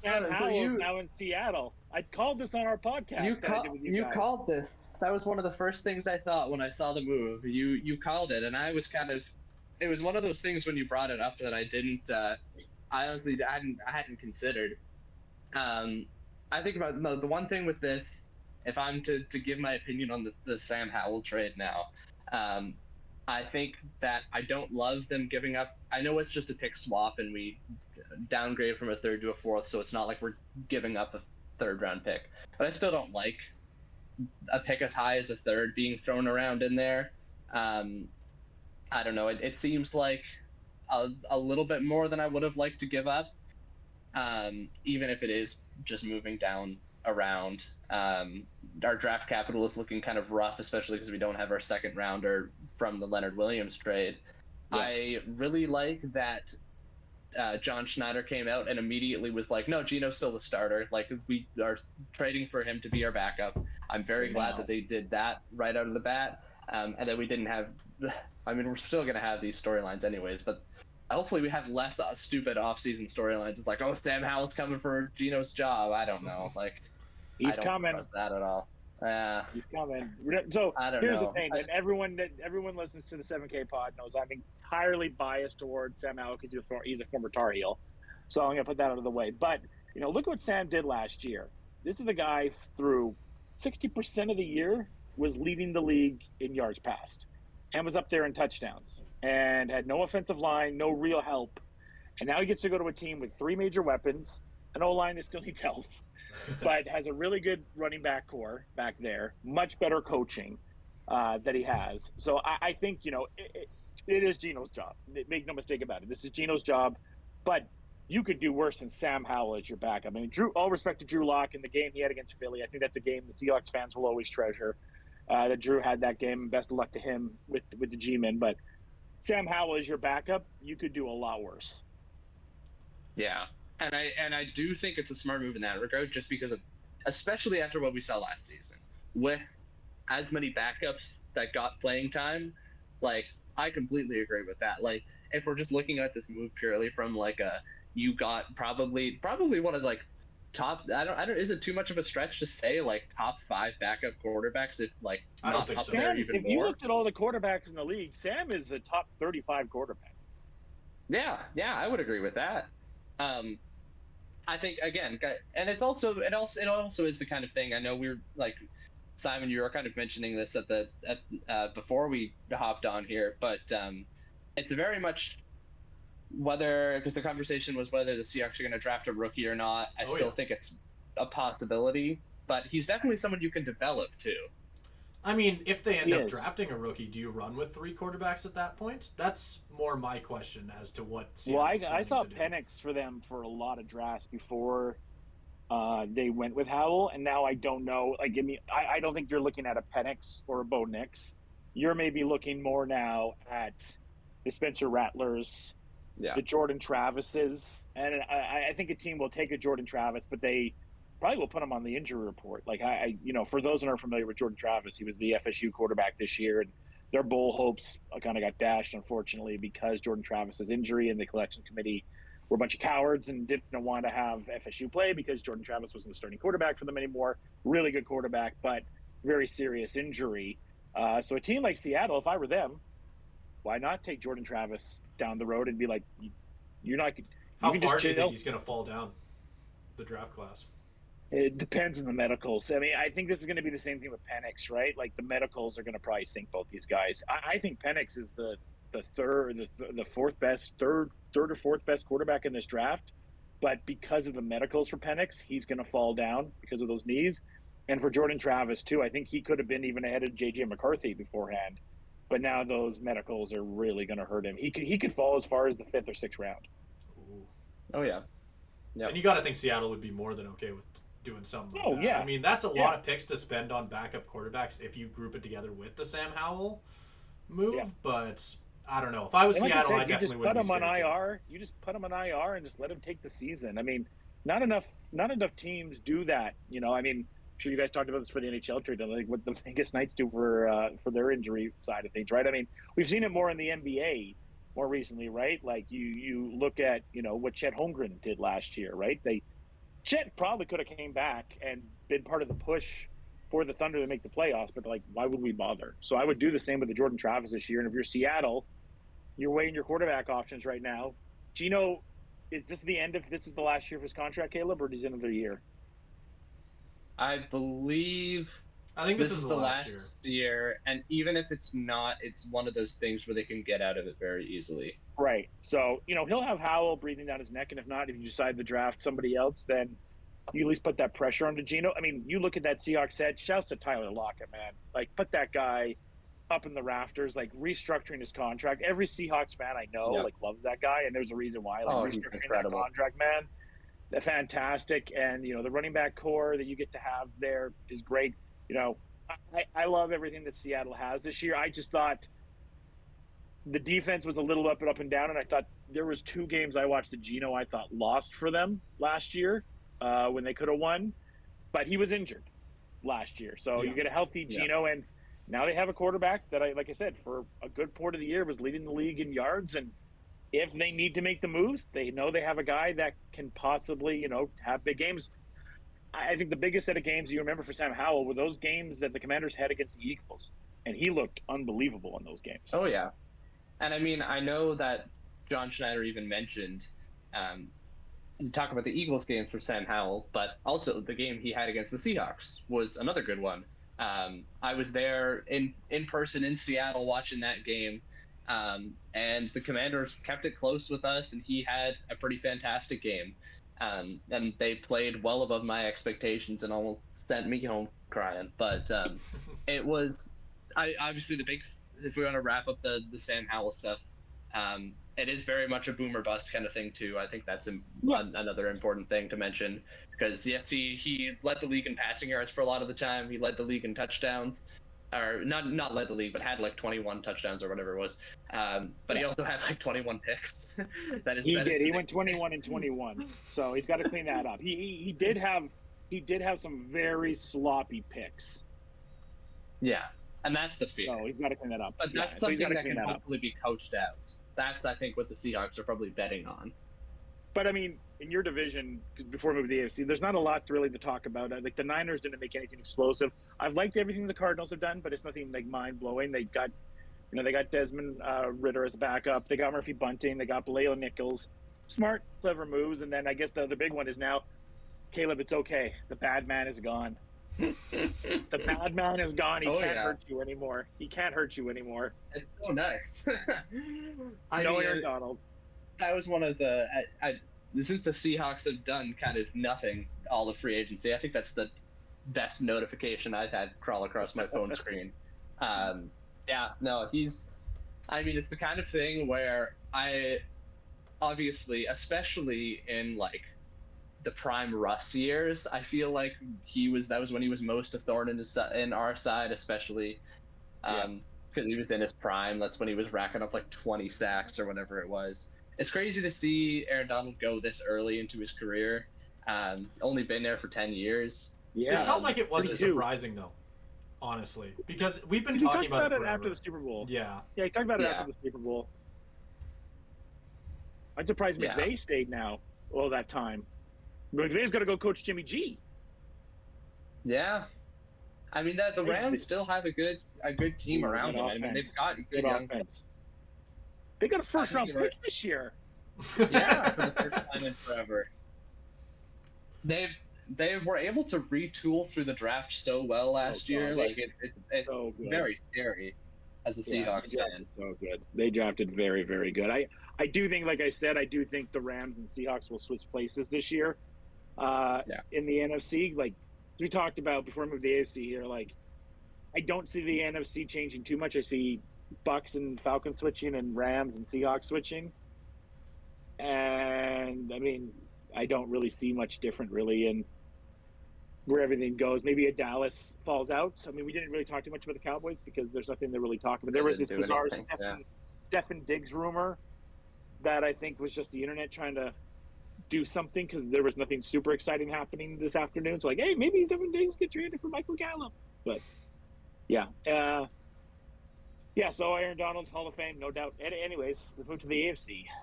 Sam So Howell's now in Seattle. I called this on our podcast that I did with you you guys. called this. That was one of the first things I thought when I saw the move. You called it, and I was kind of. It was one of those things when you brought it up that I didn't. I honestly I hadn't considered. Um, I think about the one thing with this. If I'm to give my opinion on the Sam Howell trade now, um, I think that I don't love them giving up. I know it's just a pick swap, and we downgrade from a third to a fourth, so it's not like we're giving up a third round pick. But I still don't like a pick as high as a third being thrown around in there. Um, I don't know. It seems like a little bit more than I would have liked to give up, even if it is just moving down around. Our draft capital is looking kind of rough, especially because we don't have our second rounder from the Leonard Williams trade. Yeah. I really like that John Schneider came out and immediately was like, no, Gino's still the starter. Like, we are trading for him to be our backup. I'm very glad that they did that right out of the bat. And that we didn't have, I mean, we're still going to have these storylines anyways, but hopefully we have less stupid off-season storylines. It's like, oh, Sam Howell's coming for Gino's job. I don't know. Like, He's I don't coming. trust that at all. He's coming. So here's the thing that everyone listens to the 7K pod knows I'm entirely biased towards Sam Howell because he's a former Tar Heel. So I'm going to put that out of the way. But, look what Sam did last year. This is the guy through 60% of the year was leading the league in yards passed and was up there in touchdowns and had no offensive line, no real help. And now he gets to go to a team with three major weapons, an O-line that still needs help, but has a really good running back core back there, much better coaching that he has. So I think, it is Gino's job. Make no mistake about it. This is Gino's job, but you could do worse than Sam Howell as your backup. I mean, all respect to Drew Lock in the game he had against Philly. I think that's a game the Seahawks fans will always treasure. That Drew had that game. Best of luck to him with the G-men. But Sam Howell is your backup. You could do a lot worse. Yeah. And I do think it's a smart move in that regard, just because of, especially after what we saw last season, with as many backups that got playing time. Like, I completely agree with that. Like, if we're just looking at this move purely from like you got probably one of like top. I don't. Is it too much of a stretch to say like top 5 backup quarterbacks? If like I don't think up so. there Sam, even if more. you looked at all the quarterbacks in the league, Sam is a top 35 quarterback. Yeah, I would agree with that. I think again, and it also is the kind of thing. I know we're like, Simon, you were kind of mentioning this before we hopped on here, but it's very much because the conversation was whether the Seahawks are going to draft a rookie or not. I still think it's a possibility, but he's definitely someone you can develop too. I mean, if they end up drafting a rookie, do you run with 3 quarterbacks at that point? That's more my question as to what Seattle's I saw Penix for them for a lot of drafts before they went with Howell, and now I don't know. Like, I don't think you're looking at a Penix or a Bo Nix. You're maybe looking more now at the Spencer Rattlers, the Jordan Travises, and I think a team will take a Jordan Travis, but they probably will put him on the injury report. Like, for those that aren't familiar with Jordan Travis, he was the FSU quarterback this year, and their bowl hopes kind of got dashed, unfortunately, because Jordan Travis's injury, and the collection committee were a bunch of cowards and didn't want to have FSU play because Jordan Travis wasn't the starting quarterback for them anymore. Really good quarterback, but very serious injury. So a team like Seattle, if I were them, why not take Jordan Travis down the road and be like, you're not. How far do you think he's going to fall down the draft class? It depends on the medicals. I mean, I think this is going to be the same thing with Penix, right? Like, the medicals are going to probably sink both these guys. I think Penix is the fourth best, third or fourth best quarterback in this draft. But because of the medicals for Penix, he's going to fall down because of those knees. And for Jordan Travis, too, I think he could have been even ahead of J.J. McCarthy beforehand. But now those medicals are really going to hurt him. He could fall as far as the 5th or 6th round. Ooh. Oh, yeah. And you got to think Seattle would be more than okay with doing something like that. Yeah. I mean, that's a lot of picks to spend on backup quarterbacks if you group it together with the Sam Howell move, but I don't know. If I was Seattle, I definitely would be scared. You just put him on IR and just let him take the season. I mean, not enough teams do that. I mean, I'm sure you guys talked about this for the NHL trade, like what the Vegas Knights do for their injury side of things, right? I mean, we've seen it more in the NBA more recently, right? Like you look at, what Chet Holmgren did last year, right? Chet probably could have came back and been part of the push for the Thunder to make the playoffs, but like, why would we bother? So I would do the same with the Jordan Travis this year. And if you're Seattle, you're weighing your quarterback options right now. Gino, is this the end of this is the last year of his contract, Caleb, or does another year? I believe I think this is the the last last year. year, and even if it's not, it's one of those things where they can get out of it very easily. Right. So, he'll have Howell breathing down his neck. And if not, if you decide to draft somebody else, then you at least put that pressure onto Gino. I mean, you look at that Seahawks set, shouts to Tyler Lockett, man. Like, put that guy up in the rafters, like restructuring his contract. Every Seahawks fan I know, Yep. like, loves that guy. And there's a reason why. Like, He's restructuring that incredible. contract, man. They're fantastic. And, the running back core that you get to have there is great. I love everything that Seattle has this year. I just thought the defense was a little up and down, and I thought there was 2 games I watched that Gino I thought lost for them last year when they could have won, but he was injured last year. So you get a healthy Gino, and now they have a quarterback that like I said, for a good part of the year was leading the league in yards. And if they need to make the moves, they know they have a guy that can possibly, have big games. I think the biggest set of games you remember for Sam Howell were those games that the Commanders had against the Eagles, and he looked unbelievable in those games. Oh yeah, and I mean, I know that John Schneider even mentioned, you talk about the Eagles games for Sam Howell, but also the game he had against the Seahawks was another good one. I was there in person in Seattle watching that game, and the Commanders kept it close with us, and he had a pretty fantastic game. And they played well above my expectations and almost sent me home crying. But it was, obviously the big. If we want to wrap up the Sam Howell stuff, it is very much a boom or bust kind of thing too. I think that's another important thing to mention, because yes, he led the league in passing yards for a lot of the time. He led the league in touchdowns, or not led the league, but had like 21 touchdowns or whatever it was. But he also had like 21 picks. He did. He went 21 and 21, so he's got to clean that up. He did have some very sloppy picks. Yeah, and that's the fear. So he's got to clean that up. But that's something that can hopefully be coached out. That's, I think, what the Seahawks are probably betting on. But I mean, in your division, before we move to the AFC, there's not a lot really to talk about. Like, the Niners didn't make anything explosive. I've liked everything the Cardinals have done, but it's nothing like mind blowing. They got Desmond Ritter as a backup. They got Murphy Bunting. They got Bilal Nichols. Smart, clever moves. And then I guess the big one is now, Caleb, it's okay. The bad man is gone. The bad man is gone. He can't hurt you anymore. He can't hurt you anymore. It's so nice. Aaron Donald. That was one of the since the Seahawks have done kind of nothing all the free agency. I think that's the best notification I've had crawl across my phone screen. Yeah, no, it's the kind of thing where obviously, especially in like the prime Russ years, I feel like that was when he was most a thorn in our side, especially because he was in his prime. That's when he was racking up like 20 sacks or whatever it was. It's crazy to see Aaron Donald go this early into his career. Only been there for 10 years. Yeah, it felt like it wasn't surprising though, honestly, because we've been talking about it after the Super Bowl. Yeah, he talked about it after the Super Bowl. I'm surprised McVay stayed now all that time. McVay's got to go coach Jimmy G. Yeah, I mean the Rams still have a good team around them. I mean, they've got good young offense. They got a first-round pick this year. Yeah, for the first time in forever. They were able to retool through the draft so well last year. Like it's so very scary as a Seahawks fan. So good. They drafted very, very good. I do think, like I said, I do think the Rams and Seahawks will switch places this year. In the NFC, like we talked about before we moved to the AFC here, like I don't see the NFC changing too much. I see Bucks and Falcons switching and Rams and Seahawks switching. And I mean, I don't really see much different really in where everything goes. Maybe a Dallas falls out. I mean, we didn't really talk too much about the Cowboys because there's nothing to really talk about. There was this bizarre Stefon Diggs rumor that I think was just the internet trying to do something because there was nothing super exciting happening this afternoon. So like, hey, maybe Stefon Diggs get traded for Michael Gallup. But yeah. So Aaron Donald's Hall of Fame, no doubt. Anyways, let's move to the AFC.